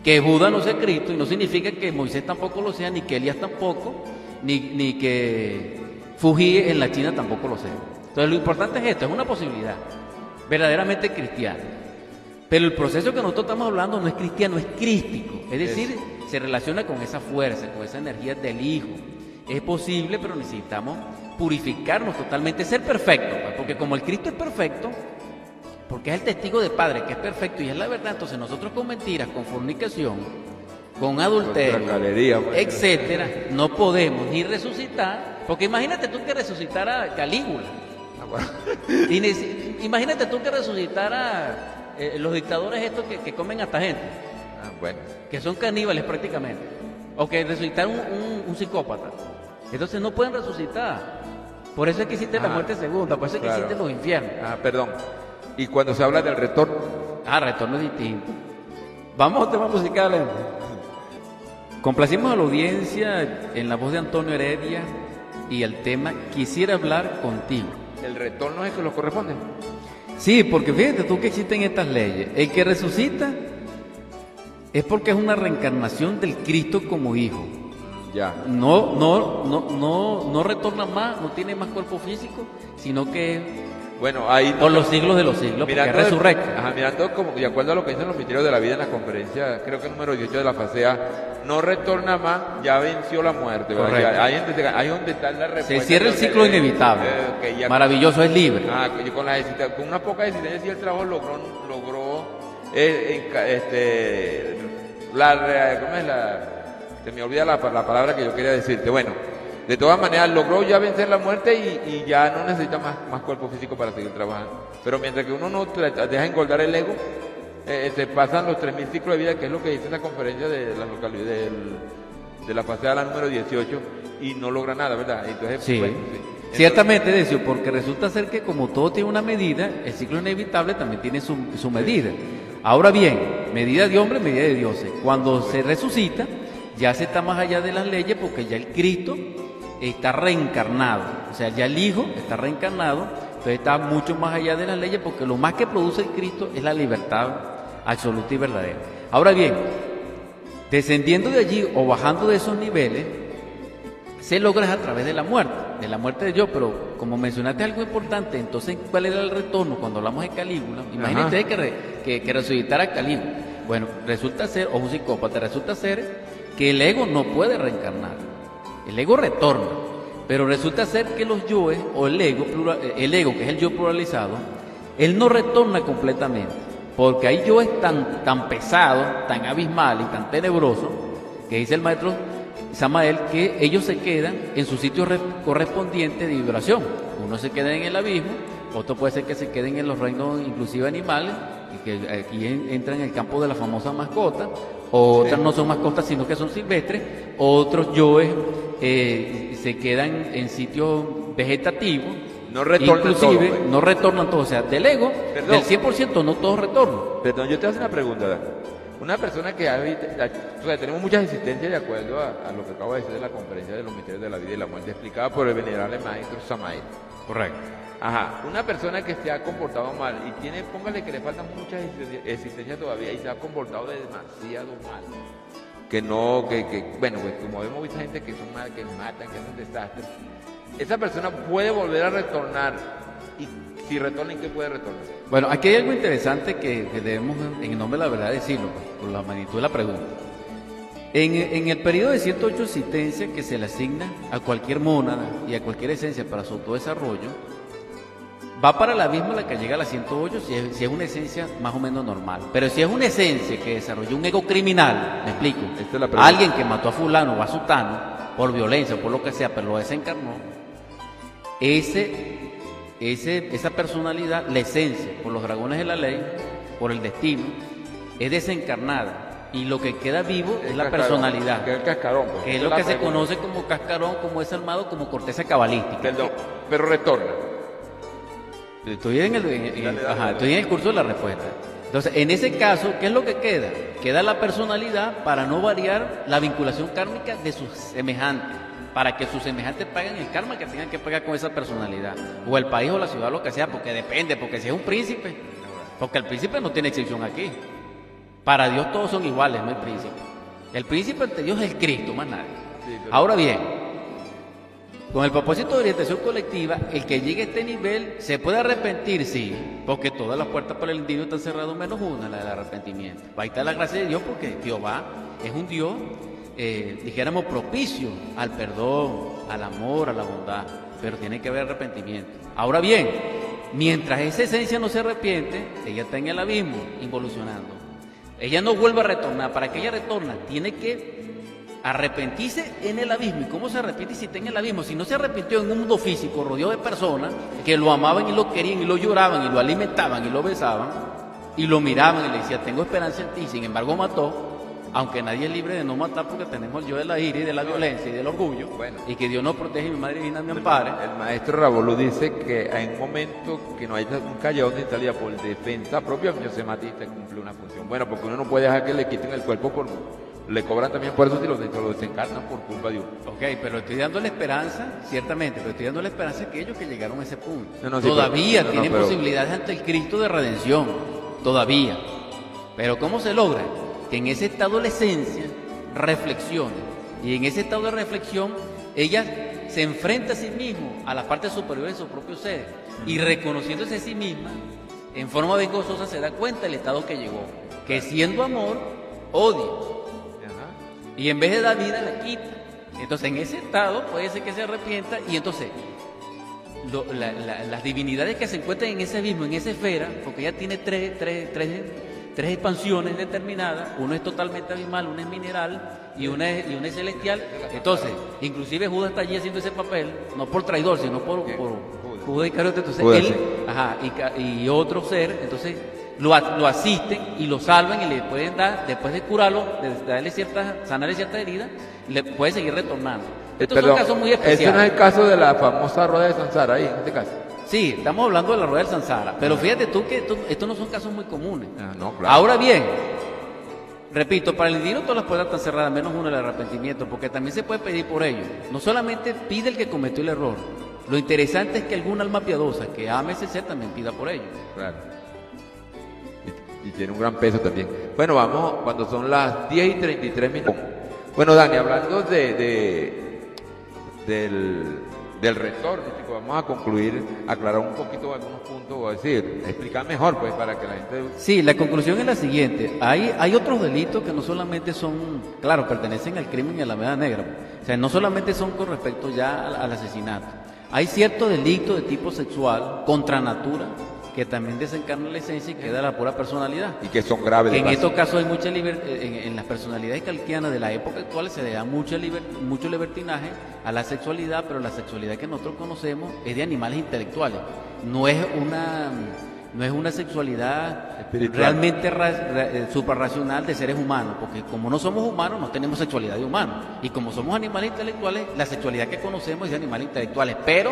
Que Buda no sea Cristo y no significa que Moisés tampoco lo sea, ni que Elías tampoco, ni que Fuji en la China tampoco lo sea. Entonces lo importante es esto, es una posibilidad verdaderamente cristiana. Pero el proceso que nosotros estamos hablando no es cristiano, es crístico. Es decir, se relaciona con esa fuerza, con esa energía del Hijo. Es posible, pero necesitamos purificarnos totalmente, ser perfectos, pues, porque como el Cristo es perfecto, porque es el testigo del Padre que es perfecto y es la verdad, entonces nosotros con mentiras, con fornicación, con adulterio, etcétera, no podemos ni resucitar, porque imagínate tú que resucitara Calígula, imagínate tú que resucitara los dictadores estos que comen hasta gente, que son caníbales prácticamente, o que resucitar un psicópata, entonces no pueden resucitar, por eso es que existe la muerte segunda, por eso es que existen los infiernos. Perdón. Y cuando se habla del retorno. Retorno es distinto. Vamos a temas musicales. Complacimos a la audiencia en la voz de Antonio Heredia y el tema Quisiera hablar contigo. ¿El retorno es el que lo corresponde? Sí, porque fíjate tú que existen estas leyes. El que resucita es porque es una reencarnación del Cristo como hijo. Ya. No retorna más, no tiene más cuerpo físico, sino que bueno, ahí por los siglos de los siglos, porque es resurrecto. Mirando como de acuerdo a lo que dicen los misterios de la vida en la conferencia, creo que el número 18 de la FASEA, no retorna más, ya venció la muerte, ¿verdad? Ahí donde está la respuesta. Se cierra el ciclo inevitable. Maravilloso, es libre. Con una poca existencia el trabajo logró se me olvida la palabra que yo quería decirte. Bueno, de todas maneras logró ya vencer la muerte y ya no necesita más cuerpo físico para seguir trabajando. Pero mientras que uno no deja engordar el ego, se pasan los 3000 ciclos de vida, que es lo que dice la conferencia de la localidad de la FASEA, la número 18, y no logra nada, ¿verdad? Entonces, sí. Bueno, sí. Ciertamente, Decio, porque resulta ser que como todo tiene una medida, el ciclo inevitable también tiene su medida. Ahora bien, medida de hombre, medida de dioses. Cuando se resucita, ya se está más allá de las leyes, porque ya el Cristo está reencarnado, o sea, ya el Hijo está reencarnado, entonces está mucho más allá de las leyes, porque lo más que produce el Cristo es la libertad absoluta y verdadera. Ahora bien, descendiendo de allí o bajando de esos niveles, se logra a través de la muerte de Dios, pero como mencionaste algo importante, entonces, ¿cuál era el retorno cuando hablamos de Calígula? Imagínate que resucitara Calígula. Bueno, resulta ser, o un psicópata, resulta ser que el ego no puede reencarnar. El ego retorna, pero resulta ser que los yoes, o el ego, que es el yo pluralizado, él no retorna completamente, porque hay yoes tan pesados, tan abismales y tan tenebrosos, que dice el maestro Samael, que ellos se quedan en su sitio correspondiente de vibración. Uno se queda en el abismo, otro puede ser que se queden en los reinos inclusive animales, y que aquí entra en el campo de la famosa mascota, otras no son mascotas sino que son silvestres, otros yoes se quedan en sitios vegetativos, no retornan inclusive todo, no retornan todo, o sea, del ego, del 100% no todos retornan. Perdón, yo te hago una pregunta. Una persona que tenemos muchas existencias de acuerdo a lo que acabo de decir de la conferencia de los misterios de la vida y la muerte, explicada por el venerable maestro Samael. Correcto. Una persona que se ha comportado mal y póngale que le faltan muchas existencias todavía y se ha comportado demasiado mal. Bueno, pues como hemos visto gente que son mal, que matan, que hacen desastres, esa persona puede volver a retornar, y si retorna, ¿en qué puede retornar? Bueno, aquí hay algo interesante que debemos, en el nombre de la verdad, decirlo, por la magnitud de la pregunta. En el periodo de 108 existencias que se le asigna a cualquier mónada y a cualquier esencia para su autodesarrollo, va para el abismo la que llega a la 108 si es una esencia más o menos normal. Pero si es una esencia que desarrolló un ego criminal, me explico, alguien que mató a fulano o a sutano por violencia o por lo que sea, pero lo desencarnó, esa personalidad, la esencia, por los dragones de la ley, por el destino, es desencarnada. Y lo que queda vivo es la personalidad. Que es el cascarón. Pues. Que es lo que se conoce como cascarón, como es armado, como corteza cabalística. Perdón, pero retorna. Estoy en el curso de la respuesta. Entonces, en ese caso, ¿qué es lo que queda? Queda la personalidad para no variar la vinculación kármica de sus semejantes, para que sus semejantes paguen el karma que tengan que pagar con esa personalidad, o el país o la ciudad, lo que sea, porque depende, porque si es un príncipe, porque el príncipe no tiene excepción aquí. Para Dios todos son iguales, no hay príncipe. El príncipe ante Dios es el Cristo, más nadie. Sí, pero- Ahora bien, con el propósito de orientación colectiva, el que llegue a este nivel se puede arrepentir, sí, porque todas las puertas para el individuo están cerradas menos una, la del arrepentimiento. Ahí está la gracia de Dios porque Jehová es un Dios, dijéramos, propicio al perdón, al amor, a la bondad, pero tiene que haber arrepentimiento. Ahora bien, mientras esa esencia no se arrepiente, ella está en el abismo, involucionando. Ella no vuelve a retornar. Para que ella retorne, tiene que arrepentirse en el abismo. ¿Y cómo se arrepiente si está en el abismo? Si no se arrepintió en un mundo físico, rodeado de personas que lo amaban y lo querían y lo lloraban y lo alimentaban y lo besaban y lo miraban y le decían, tengo esperanza en ti, sin embargo mató, aunque nadie es libre de no matar porque tenemos el yo de la ira y de la violencia y del orgullo, Bueno. y que Dios nos protege y mi madre divina me ampare. El maestro Rabolú dice que hay un momento que no hay un callejón de salida por defensa propia, el se mata y te cumple una función. Bueno, porque uno no puede dejar que le quiten el cuerpo por... Le cobran también por eso si lo desencarnan por culpa de uno. Ok, pero estoy dando la esperanza, ciertamente, pero estoy dando la esperanza a aquellos que llegaron a ese punto. No, sí, todavía pero- tienen pero- posibilidades ante el Cristo de redención, todavía. Pero ¿cómo se logra? Que en ese estado de la esencia reflexione. Y en ese estado de reflexión, ella se enfrenta a sí mismo, a la parte superior de su propio ser, y reconociéndose a sí misma, en forma vergonzosa se da cuenta del estado que llegó, que siendo amor, odia. Ajá. Y en vez de dar vida, la quita. Entonces, en ese estado puede ser que se arrepienta y entonces las divinidades que se encuentran en ese abismo, en esa esfera, porque ella tiene tres expansiones determinadas, uno es totalmente abismal, uno es mineral y una es celestial. Entonces, inclusive Judas está allí haciendo ese papel, no por traidor, sino por Judas Iscariote. Entonces, Judas, él, sí. ajá, y otro ser, entonces lo asisten y lo salvan y le pueden dar, después de curarlo, de darle sanarle ciertas heridas, le puede seguir retornando. Estos son Perdón, casos muy ese no es especiales. el caso de la famosa rueda de Sansara ahí, en este caso. Sí, estamos hablando de la rueda del Sansara, pero fíjate tú que estos no son casos muy comunes. Ah, no, claro. Ahora bien, repito, para el individuo todas las puertas están cerradas, menos uno el arrepentimiento, porque también se puede pedir por ello. No solamente pide el que cometió el error, lo interesante es que algún alma piadosa que ame ese ser también pida por ello. Claro. Y tiene un gran peso también. Bueno, vamos cuando son las 10:33. Bueno, Dani, hablando del retorno, chicos, vamos a concluir, aclarar un poquito algunos puntos, o decir, explicar mejor, pues, para que la gente... Sí, la conclusión es la siguiente. Hay otros delitos que no solamente son, claro, pertenecen al crimen y a la veda negra. O sea, no solamente son con respecto ya al asesinato. Hay ciertos delitos de tipo sexual, contra natura, que también desencarnan la esencia y queda la pura personalidad. Y que son graves. Que de en paso. estos casos hay mucha libertad, en las personalidades calquianas de la época actual se le da mucho libertinaje a la sexualidad, pero la sexualidad que nosotros conocemos es de animales intelectuales. No es una sexualidad Espiritual. realmente suprarracional de seres humanos, porque como no somos humanos, no tenemos sexualidad de humanos. Y como somos animales intelectuales, la sexualidad que conocemos es de animales intelectuales. Pero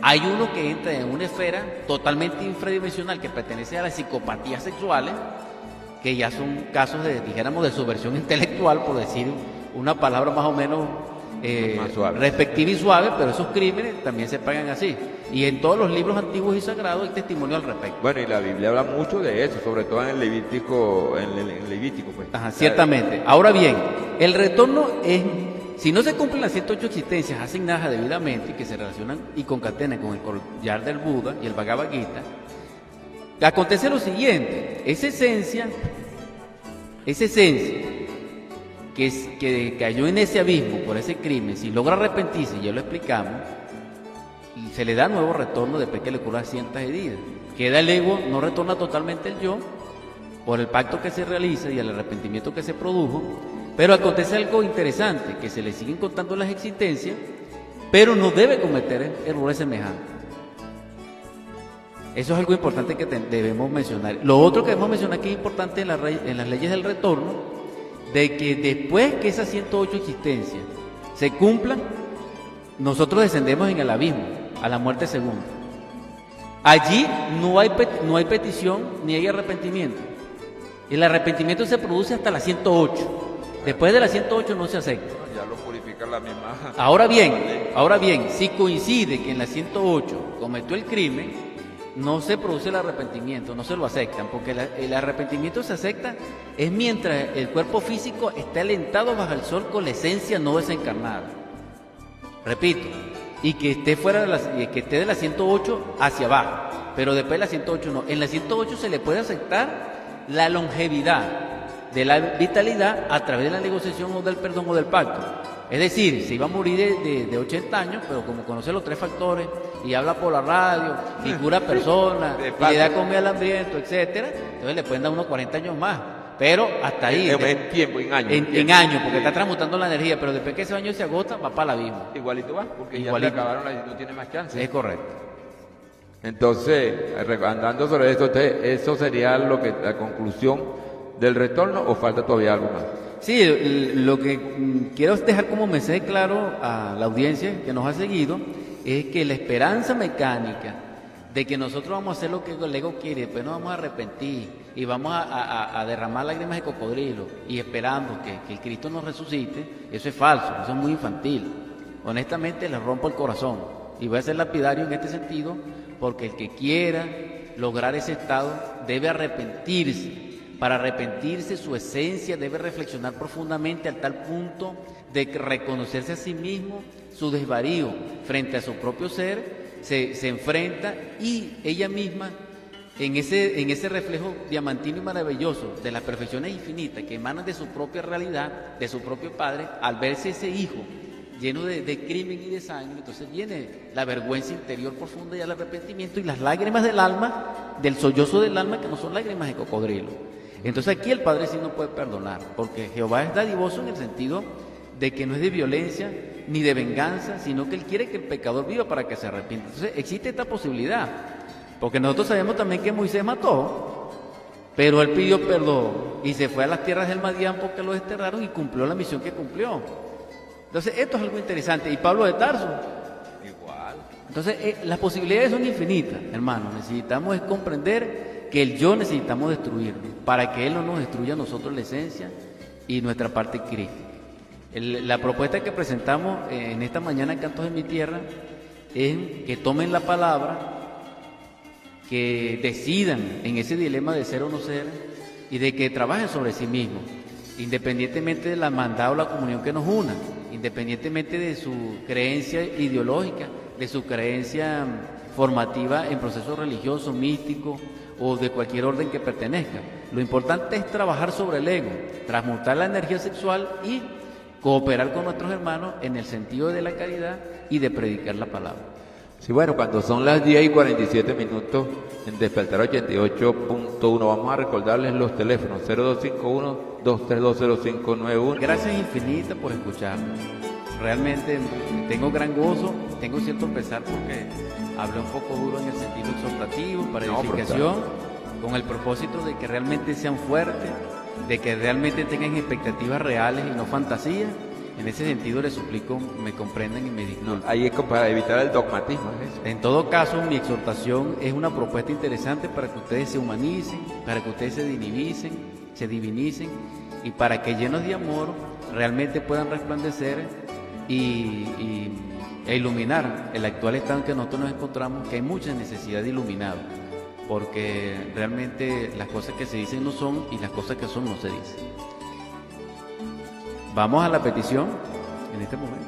hay uno que entra en una esfera totalmente infradimensional que pertenece a las psicopatías sexuales, que ya son casos dijéramos, de subversión intelectual, por decir una palabra más o menos Más suave. respectiva y suave, pero esos crímenes también se pagan así. Y en todos los libros antiguos y sagrados hay testimonio al respecto. Bueno, y la Biblia habla mucho de eso, sobre todo en el Levítico, pues. Ajá, ciertamente. Ahora bien, el retorno es, si no se cumplen las 108 existencias asignadas debidamente y que se relacionan y concatenan con el collar del Buda y el Bhagavad Gita, acontece lo siguiente: esa esencia que cayó en ese abismo por ese crimen, si logra arrepentirse, ya lo explicamos, y se le da nuevo retorno después que le cura ciertas heridas. Queda el ego, no retorna totalmente el yo, por el pacto que se realiza y el arrepentimiento que se produjo, pero acontece algo interesante, que se le siguen contando las existencias, pero no debe cometer errores semejantes. Eso es algo importante que debemos mencionar. Lo otro que debemos mencionar que es importante en las leyes del retorno, de que después que esas 108 existencias se cumplan, nosotros descendemos en el abismo, a la muerte segunda. Allí no hay petición ni hay arrepentimiento. El arrepentimiento se produce hasta la 108. Después de la 108 no se acepta. Ya lo purifica la misma. Ahora bien, si coincide que en la 108 cometió el crimen, no se produce el arrepentimiento, no se lo aceptan, porque el arrepentimiento se acepta es mientras el cuerpo físico está alentado bajo el sol con la esencia no desencarnada. Repito, y que esté que esté de la 108 hacia abajo, pero después de la 108 no. En la 108 se le puede aceptar la longevidad de la vitalidad a través de la negociación o del perdón o del pacto. Es decir, se iba a morir de 80 años, pero como conoce los tres factores y habla por la radio y cura personas y le da comida al hambriento, etcétera, entonces le pueden dar unos 40 años más. Pero hasta ahí. En tiempo, en años. En años, porque está transmutando la energía, pero después que ese año se agota, va para la misma. Igualito va, porque Igualito. ya se acabaron y no tiene más chance. Es correcto. Entonces, andando sobre esto, ¿eso sería la conclusión del retorno o falta todavía algo más? Sí, lo que quiero dejar como mensaje claro a la audiencia que nos ha seguido es que la esperanza mecánica de que nosotros vamos a hacer lo que el ego quiere, después nos vamos a arrepentir y vamos a derramar lágrimas de cocodrilo y esperando que el Cristo nos resucite, eso es falso, eso es muy infantil. Honestamente les rompo el corazón y voy a ser lapidario en este sentido porque el que quiera lograr ese estado debe arrepentirse. Para arrepentirse, su esencia debe reflexionar profundamente al tal punto de reconocerse a sí mismo su desvarío frente a su propio ser, se enfrenta y ella misma, en ese reflejo diamantino y maravilloso de las perfecciones infinitas que emanan de su propia realidad, de su propio Padre, al verse ese hijo lleno de crimen y de sangre, entonces viene la vergüenza interior profunda y el arrepentimiento y las lágrimas del alma, del sollozo del alma, que no son lágrimas de cocodrilo. Entonces aquí el Padre sí no puede perdonar, porque Jehová es dadivoso en el sentido de que no es de violencia ni de venganza, sino que Él quiere que el pecador viva para que se arrepienta. Entonces existe esta posibilidad, porque nosotros sabemos también que Moisés mató, pero él pidió perdón y se fue a las tierras del Madián porque lo desterraron y cumplió la misión que cumplió. Entonces esto es algo interesante. Y Pablo de Tarso, igual. Entonces las posibilidades son infinitas, hermano. Necesitamos es comprender que el yo necesitamos destruirlo para que Él no nos destruya a nosotros la esencia y nuestra parte crítica. La propuesta que presentamos en esta mañana en Cantos de mi Tierra es que tomen la palabra, que decidan en ese dilema de ser o no ser y de que trabajen sobre sí mismos, independientemente de la hermandad o la comunión que nos una, independientemente de su creencia ideológica, de su creencia formativa en procesos religiosos, místicos o de cualquier orden que pertenezca. Lo importante es trabajar sobre el ego, transmutar la energía sexual y cooperar con nuestros hermanos en el sentido de la caridad y de predicar la palabra. Sí, bueno, cuando son las 10:47 en Despertar 88.1, vamos a recordarles los teléfonos 0251-2320591. Gracias infinitas por escucharnos. Realmente tengo gran gozo, tengo cierto pesar porque hablé un poco duro en el sentido exhortativo, para edificación, con el propósito de que realmente sean fuertes, de que realmente tengan expectativas reales y no fantasías. En ese sentido les suplico me comprendan y me disculpen. Ahí es para evitar el dogmatismo, ¿es eso? En todo caso, mi exhortación es una propuesta interesante para que ustedes se humanicen, para que ustedes se divinicen y para que llenos de amor realmente puedan resplandecer e iluminar el actual estado en que nosotros nos encontramos, que hay mucha necesidad de iluminado, porque realmente las cosas que se dicen no son y las cosas que son no se dicen. Vamos a la petición en este momento.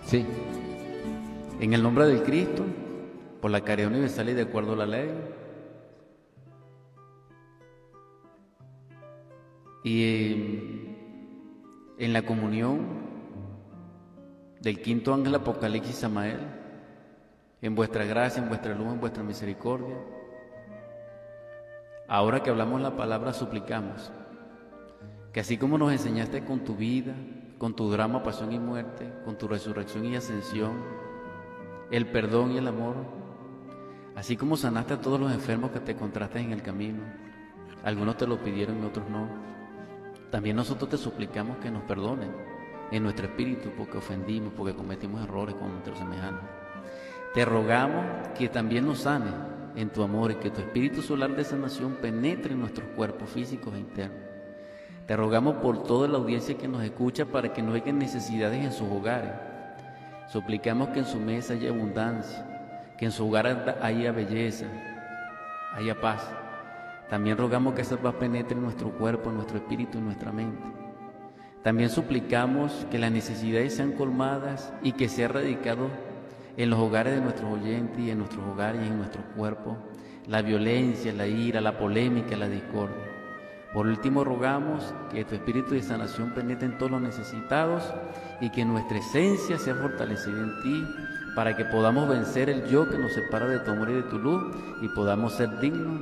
Sí. En el nombre del Cristo, por la caridad universal y de acuerdo a la ley, y en la comunión del quinto ángel Apocalipsis Samael, en vuestra gracia, en vuestra luz, en vuestra misericordia, ahora que hablamos la palabra, suplicamos que así como nos enseñaste con tu vida, con tu drama, pasión y muerte, con tu resurrección y ascensión, el perdón y el amor, así como sanaste a todos los enfermos que te encontraste en el camino, algunos te lo pidieron y otros no, también nosotros te suplicamos que nos perdones en nuestro espíritu porque ofendimos, porque cometimos errores con nuestros semejantes. Te rogamos que también nos sanes en tu amor y que tu espíritu solar de sanación penetre en nuestros cuerpos físicos e internos. Te rogamos por toda la audiencia que nos escucha para que no haya necesidades en sus hogares. Suplicamos que en su mesa haya abundancia, que en su hogar haya belleza, haya paz. También rogamos que esa paz penetre en nuestro cuerpo, en nuestro espíritu, en nuestra mente. También suplicamos que las necesidades sean colmadas y que sea erradicado en los hogares de nuestros oyentes y en nuestros hogares y en nuestros cuerpos la violencia, la ira, la polémica, la discordia. Por último, rogamos que tu espíritu de sanación penetre en todos los necesitados y que nuestra esencia sea fortalecida en ti para que podamos vencer el yo que nos separa de tu amor y de tu luz y podamos ser dignos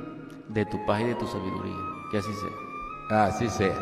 de tu paz y de tu sabiduría. Que así sea. Así sea.